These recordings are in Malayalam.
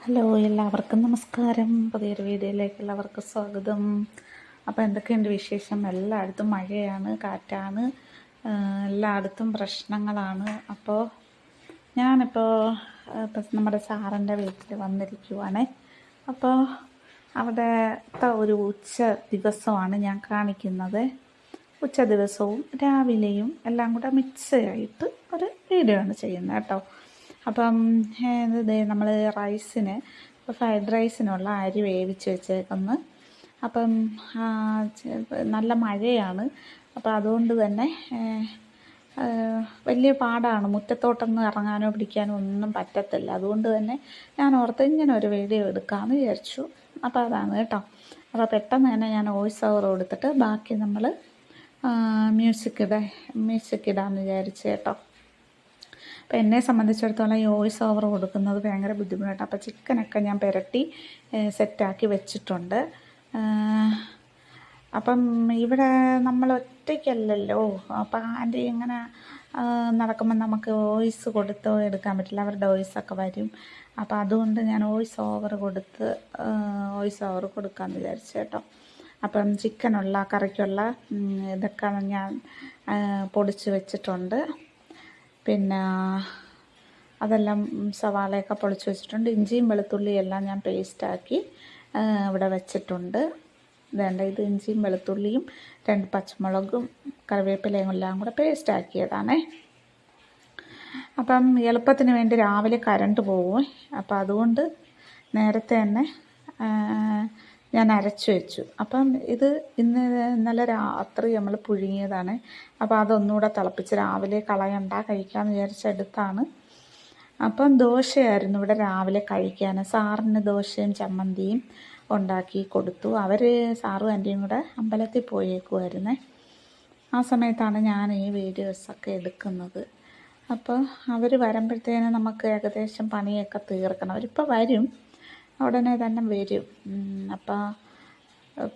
ഹലോ, എല്ലാവർക്കും നമസ്കാരം. പുതിയൊരു വീഡിയോയിലേക്ക് എല്ലാവർക്കും സ്വാഗതം. അപ്പോൾ എന്തൊക്കെയുണ്ട് വിശേഷം? എല്ലായിടത്തും മഴയാണ്, കാറ്റാണ്, എല്ലായിടത്തും പ്രശ്നങ്ങളാണ്. അപ്പോൾ ഞാനിപ്പോൾ നമ്മുടെ സാറിൻ്റെ വീട്ടിൽ വന്നിരിക്കുവാണേ. അപ്പോൾ അവിടുത്തെ ഒരു ഉച്ച ദിവസമാണ് ഞാൻ കാണിക്കുന്നത്. ഉച്ച ദിവസവും രാവിലെയും എല്ലാം കൂടെ മിക്സ് ആയിട്ട് ഒരു വീഡിയോ ആണ് ചെയ്യുന്നത് കേട്ടോ. അപ്പം ഇത് നമ്മൾ റൈസിന് ഫ്രൈഡ് റൈസിനുള്ള അരി വേവിച്ച് വെച്ചേക്കുന്നു. അപ്പം നല്ല മഴയാണ്. അപ്പോൾ അതുകൊണ്ട് തന്നെ വലിയ പാടാണ്, മുറ്റത്തോട്ടൊന്നും ഇറങ്ങാനോ പിടിക്കാനോ ഒന്നും പറ്റത്തില്ല. അതുകൊണ്ട് തന്നെ ഞാൻ ഓർത്ത് ഇങ്ങനെ ഒരു വീഡിയോ എടുക്കാമെന്ന് വിചാരിച്ചു. അപ്പോൾ അതാണ് കേട്ടോ. അപ്പോൾ പെട്ടെന്ന് തന്നെ ഞാൻ വോയിസ് ഓവർ കൊടുത്തിട്ട് ബാക്കി നമ്മൾ മ്യൂസിക് ഇടാമെന്ന് വിചാരിച്ചു കേട്ടോ. അപ്പോൾ എന്നെ സംബന്ധിച്ചിടത്തോളം ഈ വോയിസ് ഓവർ കൊടുക്കുന്നത് ഭയങ്കര ബുദ്ധിമുട്ടാണ്. അപ്പോൾ ചിക്കനൊക്കെ ഞാൻ പുരട്ടി സെറ്റാക്കി വെച്ചിട്ടുണ്ട്. അപ്പം ഇവിടെ നമ്മൾ ഒറ്റയ്ക്കല്ലല്ലോ. അപ്പം ആൻറ്റി ഇങ്ങനെ നടക്കുമ്പോൾ നമുക്ക് വോയിസ് കൊടുത്തോ എടുക്കാൻ പറ്റില്ല, അവരുടെ വോയിസൊക്കെ വരും. അപ്പോൾ അതുകൊണ്ട് ഞാൻ വോയിസ് ഓവർ കൊടുക്കാമെന്ന് വിചാരിച്ചു കേട്ടോ. അപ്പം ചിക്കനുള്ള കറിക്കുള്ള ഇതൊക്കെ ഞാൻ പൊടിച്ച് വെച്ചിട്ടുണ്ട്. പിന്നെ അതെല്ലാം സവാളയൊക്കെ പൊളിച്ച് വെച്ചിട്ടുണ്ട്. ഇഞ്ചിയും വെളുത്തുള്ളിയും എല്ലാം ഞാൻ പേസ്റ്റാക്കി ഇവിടെ വെച്ചിട്ടുണ്ട്. ഇത് ഇഞ്ചിയും വെളുത്തുള്ളിയും 2 പച്ചമുളകും കറിവേപ്പിലയും എല്ലാം കൂടെ പേസ്റ്റാക്കിയതാണേ. അപ്പം എളുപ്പത്തിന് വേണ്ടി രാവിലെ കറണ്ട് പോകും. അപ്പം അതുകൊണ്ട് നേരത്തെ തന്നെ ഞാൻ അരച്ചു വെച്ചു. അപ്പം ഇത് ഇന്നലെ രാത്രി നമ്മൾ പുഴുങ്ങിയതാണ്. അപ്പോൾ അതൊന്നുകൂടെ തിളപ്പിച്ച് രാവിലെ കളയണ്ട, കഴിക്കാമെന്ന് വിചാരിച്ചെടുത്താണ്. അപ്പം ദോശയായിരുന്നു ഇവിടെ രാവിലെ കഴിക്കാൻ. സാറിന് ദോശയും ചമ്മന്തിയും ഉണ്ടാക്കി കൊടുത്തു. സാറും ആൻറ്റിയും കൂടെ അമ്പലത്തിൽ പോയേക്കുമായിരുന്നേ. ആ സമയത്താണ് ഞാൻ ഈ വീഡിയോസൊക്കെ എടുക്കുന്നത്. അപ്പോൾ അവർ വരുമ്പോഴത്തേന് നമുക്ക് ഏകദേശം പണിയൊക്കെ തീർക്കണം. അവരിപ്പോൾ വരും, ഉടനെ തന്നെ വരും. അപ്പോൾ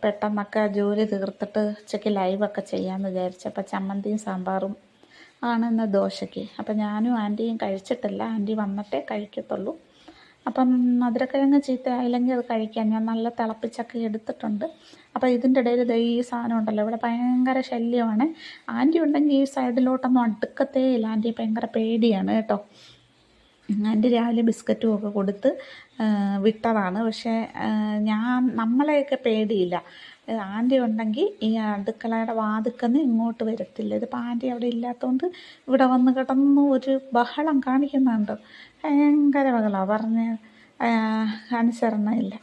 പെട്ടെന്നൊക്കെ ജോലി തീർത്തിട്ട് ഉച്ചയ്ക്ക് ലൈവൊക്കെ ചെയ്യാമെന്ന് വിചാരിച്ചു. അപ്പോൾ ചമ്മന്തിയും സാമ്പാറും ആണ് ഇന്ന് ദോശയ്ക്ക്. അപ്പം ഞാനും ആൻറ്റിയും കഴിച്ചിട്ടില്ല, ആൻറ്റി വന്നിട്ടേ കഴിക്കത്തുള്ളൂ. അപ്പം മധുരക്കിഴങ്ങ് ചീത്തയായില്ലെങ്കിൽ അത് കഴിക്കാൻ ഞാൻ നല്ല തിളപ്പിച്ചൊക്കെ എടുത്തിട്ടുണ്ട്. അപ്പോൾ ഇതിൻ്റെ ഇടയിൽ ഈ സാധനം ഉണ്ടല്ലോ, ഇവിടെ ഭയങ്കര ശല്യമാണ്. ആൻറ്റി ഉണ്ടെങ്കിൽ ഈ സൈഡിലോട്ടൊന്നും അടുക്കത്തേ ഇല്ല. ആൻറ്റി ഭയങ്കര പേടിയാണ് കേട്ടോ. ആൻറ്റി രാവിലെ ബിസ്ക്കറ്റും ഒക്കെ കൊടുത്ത് വിട്ടതാണ്. പക്ഷേ നമ്മളെയൊക്കെ പേടിയില്ല. ആൻറ്റി ഉണ്ടെങ്കിൽ ഈ അടുക്കളയുടെ വാതിൽക്കന്ന് ഇങ്ങോട്ട് വരത്തില്ല. ഇതിപ്പോൾ ആൻറ്റി അവിടെ ഇല്ലാത്തതുകൊണ്ട് ഇവിടെ വന്ന് കിടന്ന് ഒരു ബഹളം കാണിക്കുന്നുണ്ട്. ഭയങ്കര ബഹളമാണ്. പറഞ്ഞ് അനുസരണയില്ല.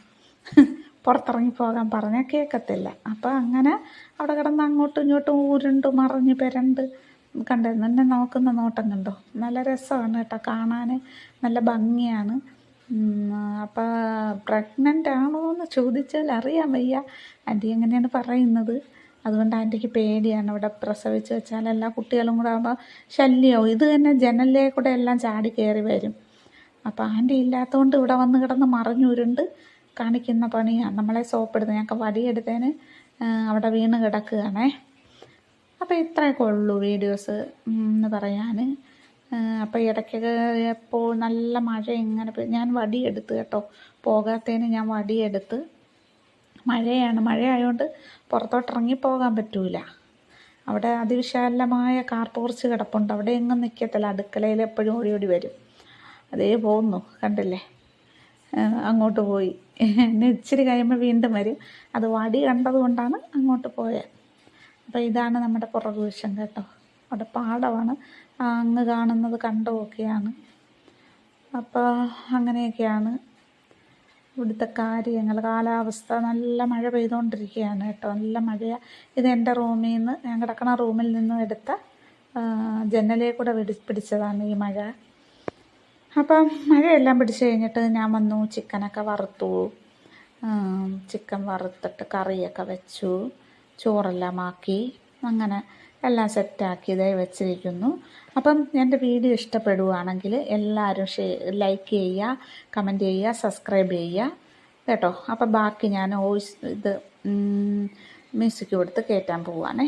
പുറത്തിറങ്ങിപ്പോകാൻ പറഞ്ഞാൽ കേൾക്കത്തില്ല. അപ്പോൾ അങ്ങനെ അവിടെ കിടന്ന് അങ്ങോട്ടും ഇങ്ങോട്ടും ഉരുണ്ട് മറിഞ്ഞ് പെരണ്ട് കണ്ടായിരുന്നു. എന്നെ നോക്കുന്ന നോട്ടം കണ്ടോ, നല്ല രസമാണ് കേട്ടോ കാണാൻ, നല്ല ഭംഗിയാണ്. അപ്പോൾ പ്രഗ്നൻ്റ് ആണോ എന്ന് ചോദിച്ചാൽ അറിയാൻ വയ്യ. ആൻറ്റി എങ്ങനെയാണ് പറയുന്നത്. അതുകൊണ്ട് ആൻറ്റിക്ക് പേടിയാണ്. ഇവിടെ പ്രസവിച്ച് വെച്ചാൽ എല്ലാ കുട്ടികളും കൂടെ ആകുമ്പോൾ ശല്യമാവും. ഇത് തന്നെ ജനലിലെ കൂടെ എല്ലാം ചാടി കയറി വരും. അപ്പോൾ ആൻറ്റി ഇല്ലാത്തതുകൊണ്ട് ഇവിടെ വന്ന് കിടന്ന് മറിഞ്ഞുരുണ്ട് കാണിക്കുന്ന പണിയാണ്. നമ്മളെ സോപ്പെടുന്നത് ഞങ്ങൾക്ക് വടിയെടുത്തതിന് അവിടെ വീണ് കിടക്കുകയാണേ. അപ്പോൾ ഇത്രയൊക്കെ ഉള്ളൂ വീഡിയോസ് എന്ന് പറയാൻ. അപ്പോൾ ഇടയ്ക്കൊക്കെ എപ്പോൾ നല്ല മഴ ഇങ്ങനെ ഞാൻ വടിയെടുത്ത് കേട്ടോ, പോകാത്തതിന് ഞാൻ വടിയെടുത്ത്. മഴയായതുകൊണ്ട് പുറത്തോട്ടിറങ്ങി പോകാൻ പറ്റൂല. അവിടെ അതിവിശാലമായ കാർ പോർച്ച് കിടപ്പുണ്ട്, അവിടെ എങ്ങും നിൽക്കത്തില്ല. അടുക്കളയിൽ എപ്പോഴും ഓടി വരും. അതേ പോകുന്നു, കണ്ടില്ലേ, അങ്ങോട്ട് പോയി. എന്നെ ഇച്ചിരി കഴിയുമ്പോൾ വീണ്ടും വരും. അത് വടി കണ്ടതുകൊണ്ടാണ് അങ്ങോട്ട് പോയത്. അപ്പോൾ ഇതാണ് നമ്മുടെ പുറകുവശം കേട്ടോ. അവിടെ പാടമാണ്, അങ്ങ് കാണുന്നത് കണ്ടമൊക്കെയാണ്. അപ്പോൾ അങ്ങനെയൊക്കെയാണ് ഇവിടുത്തെ കാര്യങ്ങൾ. കാലാവസ്ഥ നല്ല മഴ പെയ്തുകൊണ്ടിരിക്കുകയാണ് കേട്ടോ, നല്ല മഴയാണ്. ഇത് എൻ്റെ റൂമിൽ നിന്ന്, ഞാൻ കിടക്കുന്ന റൂമിൽ നിന്നും എടുത്ത ജനലിൽ കൂടെ പിടിച്ചതാണ് ഈ മഴ. അപ്പം മഴയെല്ലാം പിടിച്ച് കഴിഞ്ഞിട്ട് ഞാൻ വന്നു, ചിക്കനൊക്കെ വറുത്തു. ചിക്കൻ വറുത്തിട്ട് കറിയൊക്കെ വെച്ചു, ചോറെല്ലാം ആക്കി, അങ്ങനെ എല്ലാം സെറ്റാക്കി ഇതേ വെച്ചിരിക്കുന്നു. അപ്പം എൻ്റെ വീഡിയോ ഇഷ്ടപ്പെടുകയാണെങ്കിൽ എല്ലാവരും ലൈക്ക് ചെയ്യുക, കമൻറ്റ് ചെയ്യുക, സബ്സ്ക്രൈബ് ചെയ്യുക കേട്ടോ. അപ്പം ബാക്കി ഞാൻ മ്യൂസിക് കൊടുത്ത് കയറ്റാൻ പോവുകയാണേ.